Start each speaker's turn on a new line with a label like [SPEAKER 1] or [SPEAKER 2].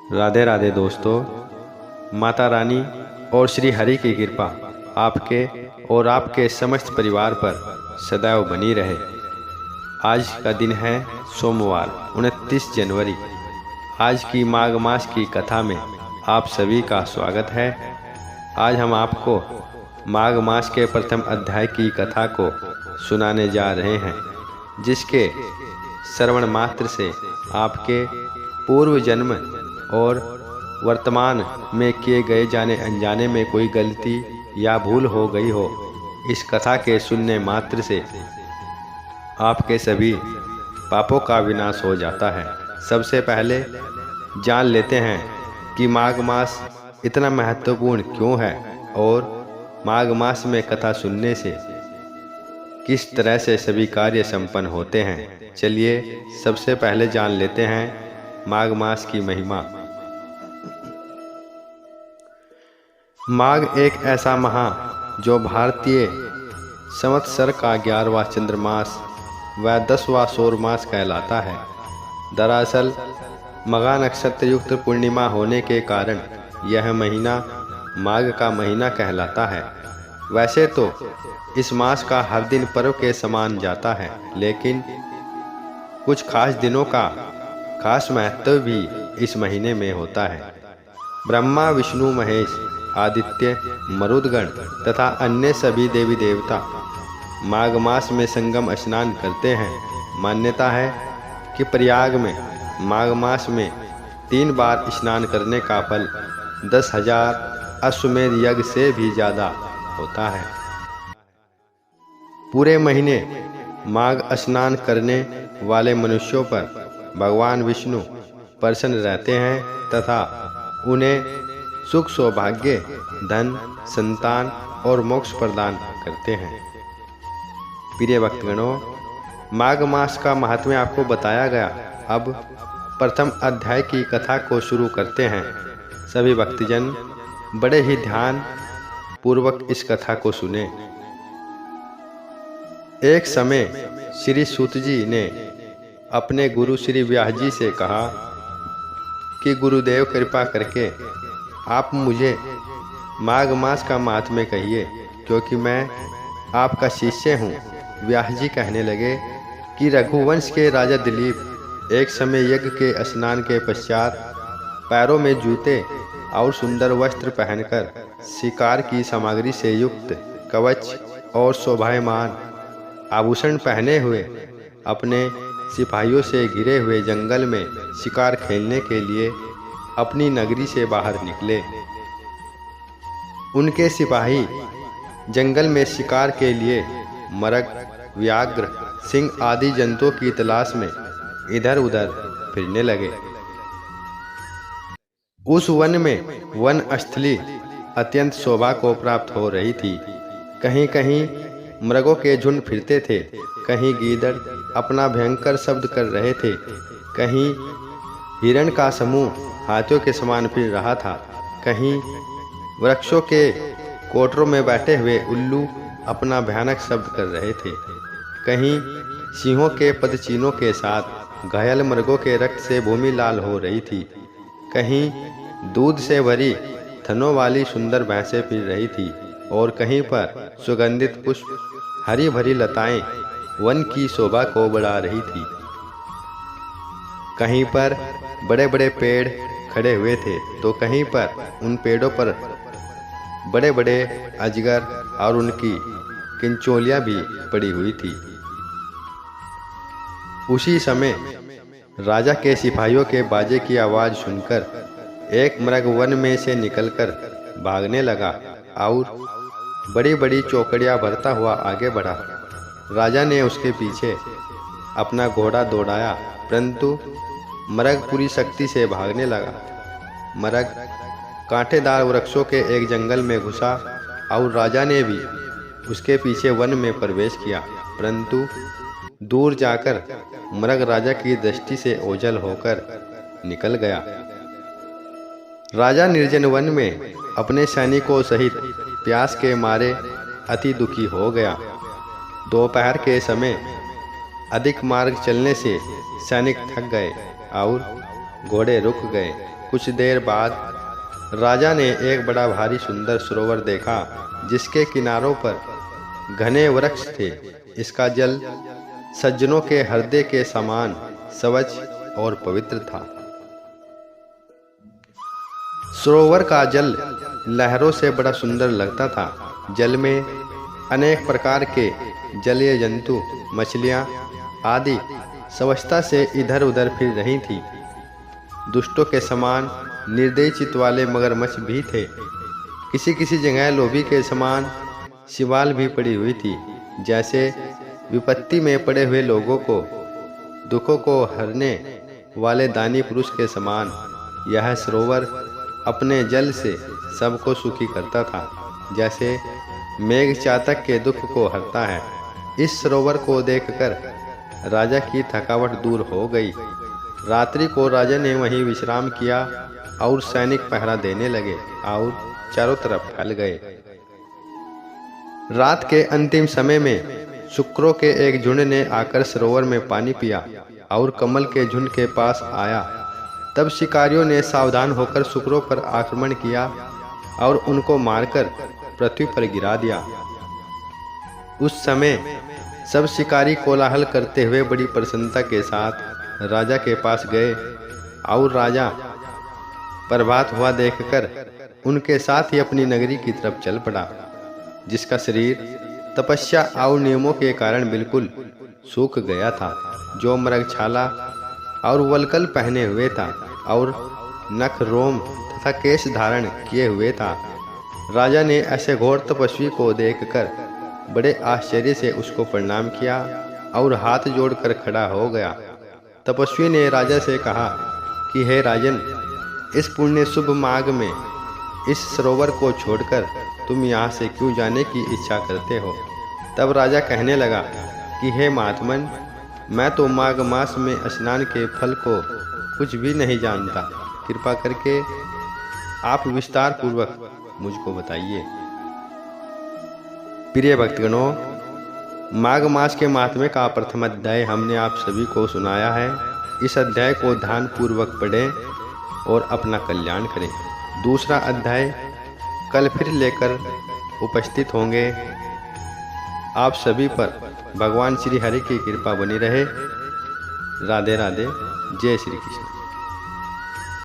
[SPEAKER 1] राधे राधे दोस्तों। माता रानी और श्री हरि की कृपा आपके और आपके समस्त परिवार पर सदैव बनी रहे। आज का दिन है सोमवार 29 जनवरी। आज की माघ मास की कथा में आप सभी का स्वागत है। आज हम आपको माघ मास के प्रथम अध्याय की कथा को सुनाने जा रहे हैं, जिसके श्रवण मात्र से आपके पूर्व जन्म और वर्तमान में किए गए जाने अनजाने में कोई गलती या भूल हो गई हो, इस कथा के सुनने मात्र से आपके सभी पापों का विनाश हो जाता है। सबसे पहले जान लेते हैं कि माघ मास इतना महत्वपूर्ण क्यों है और माघ मास में कथा सुनने से किस तरह से सभी कार्य संपन्न होते हैं। चलिए सबसे पहले जान लेते हैं माघ मास की महिमा। माघ एक ऐसा माह जो भारतीय संवत्सर का 11वां चंद्रमास व 10वां सौर मास कहलाता है। दरअसल मघा नक्षत्र युक्त पूर्णिमा होने के कारण यह महीना माघ का महीना कहलाता है। वैसे तो इस मास का हर दिन पर्व के समान जाता है, लेकिन कुछ खास दिनों का खास महत्व भी इस महीने में होता है। ब्रह्मा, विष्णु, महेश, आदित्य, मरुदगण तथा अन्य सभी देवी देवता माघ मास में संगम स्नान करते हैं। मान्यता है कि प्रयाग में माघ मास में 3 बार स्नान करने का फल 10,000 अश्वमेध यज्ञ से भी ज़्यादा होता है। पूरे महीने माघ स्नान करने वाले मनुष्यों पर भगवान विष्णु प्रसन्न रहते हैं तथा उन्हें सुख, सौभाग्य, धन, संतान और मोक्ष प्रदान करते हैं। प्रिय भक्तगणों, माघ मास का महात्म्य आपको बताया गया। अब प्रथम अध्याय की कथा को शुरू करते हैं। सभी भक्तजन बड़े ही ध्यान पूर्वक इस कथा को सुने। एक समय श्री सूत जी ने अपने गुरु श्री व्यास जी से कहा कि गुरुदेव, कृपा करके आप मुझे माघ मास का महात्म्य कहिए, क्योंकि मैं आपका शिष्य हूँ। व्यास जी कहने लगे कि रघुवंश के राजा दिलीप एक समय यज्ञ के स्नान के पश्चात पैरों में जूते और सुंदर वस्त्र पहनकर शिकार की सामग्री से युक्त कवच और शोभायमान आभूषण पहने हुए अपने सिपाहियों से घिरे हुए जंगल में शिकार खेलने के लिए अपनी नगरी से बाहर निकले। उनके सिपाही जंगल में शिकार के लिए मरग, व्याघ्र, सिंह आदि जंतुओं की तलाश में इधर उधर फिरने लगे। उस वन में वन स्थली अत्यंत शोभा को प्राप्त हो रही थी। कहीं कहीं मृगों के झुंड फिरते थे, कहीं गीदड़ अपना भयंकर शब्द कर रहे थे, कहीं हिरण का समूह हाथियों के समान फिर रहा था, कहीं वृक्षों के कोटरों में बैठे हुए उल्लू अपना भयानक शब्द कर रहे थे, कहीं सिंहों के पदचिन्हों के साथ घायल मृगों के रक्त से भूमि लाल हो रही थी, कहीं दूध से भरी थनों वाली सुंदर भैंसें फिर रही थी और कहीं पर सुगंधित पुष्प, हरी भरी लताएं वन की शोभा को बढ़ा रही थी। कहीं पर बड़े बड़े पेड़ खड़े हुए थे तो कहीं पर उन पेड़ों पर बड़े बड़े अजगर और उनकी किंचोलियां भी पड़ी हुई थी। उसी समय राजा के सिपाहियों के बाजे की आवाज़ सुनकर एक मृग वन में से निकलकर भागने लगा और बड़ी बड़ी चौकड़ियां भरता हुआ आगे बढ़ा। राजा ने उसके पीछे अपना घोड़ा दौड़ाया, परंतु मृग पूरी शक्ति से भागने लगा। मृग कांटेदार वृक्षों के एक जंगल में घुसा और राजा ने भी उसके पीछे वन में प्रवेश किया, परंतु दूर जाकर मृग राजा की दृष्टि से ओझल होकर निकल गया। राजा निर्जन वन में अपने सैनिकों सहित प्यास के मारे अति दुखी हो गया। दोपहर के समय अधिक मार्ग चलने से सैनिक थक गए और घोड़े रुक गए। कुछ देर बाद राजा ने एक बड़ा भारी सुंदर सरोवर देखा जिसके किनारों पर घने वृक्ष थे। इसका जल सज्जनों के हृदय के समान स्वच्छ और पवित्र था। सरोवर का जल लहरों से बड़ा सुंदर लगता था। जल में अनेक प्रकार के जलीय जंतु, मछलियां आदि स्वच्छता से इधर-उधर फिर रही थी। दुष्टों के समान निर्दयी चित्त वाले मगरमच्छ भी थे। किसी किसी जगह लोभी के समान शिवाल भी पड़ी हुई थी। जैसे विपत्ति में पड़े हुए लोगों को दुखों को हरने वाले दानी पुरुष के समान यह सरोवर अपने जल से सबको सुखी करता था, जैसे मेघ चातक के दुख को हरता है। इस सरोवर को देखकर राजा की थकावट दूर हो गई। रात्रि को राजा ने वहीं विश्राम किया और सैनिक पहरा देने लगे और चारों तरफ फैल गए। रात के अंतिम समय में शुक्रों के एक झुंड ने आकर सरोवर में पानी पिया और कमल के झुंड के पास आया। तब शिकारियों ने सावधान होकर शुक्रों पर आक्रमण किया और उनको मारकर पृथ्वी पर गिरा दिया। उस समय सब शिकारी कोलाहल करते हुए बड़ी प्रसन्नता के साथ राजा के पास गए और राजा प्रभात हुआ देखकर उनके साथ ही अपनी नगरी की तरफ चल पड़ा, जिसका शरीर तपस्या और नियमों के कारण बिल्कुल सूख गया था, जो मृगछाला और वल्कल पहने हुए था और नख, रोम तथा केश धारण किए हुए था। राजा ने ऐसे घोर तपस्वी को देखकर बड़े आश्चर्य से उसको प्रणाम किया और हाथ जोड़कर खड़ा हो गया। तपस्वी ने राजा से कहा कि हे राजन, इस पुण्य शुभ माघ में इस सरोवर को छोड़कर तुम यहाँ से क्यों जाने की इच्छा करते हो? तब राजा कहने लगा कि हे महात्मन, मैं तो माघ मास में स्नान के फल को कुछ भी नहीं जानता। कृपा करके आप विस्तार पूर्वक मुझको बताइए। प्रिय भक्तगणों, माघ मास के महात्म्य का प्रथम अध्याय हमने आप सभी को सुनाया है। इस अध्याय को ध्यान पूर्वक पढ़ें और अपना कल्याण करें। दूसरा अध्याय कल फिर लेकर उपस्थित होंगे। आप सभी पर भगवान श्री हरि की कृपा बनी रहे। राधे राधे। जय श्री कृष्ण।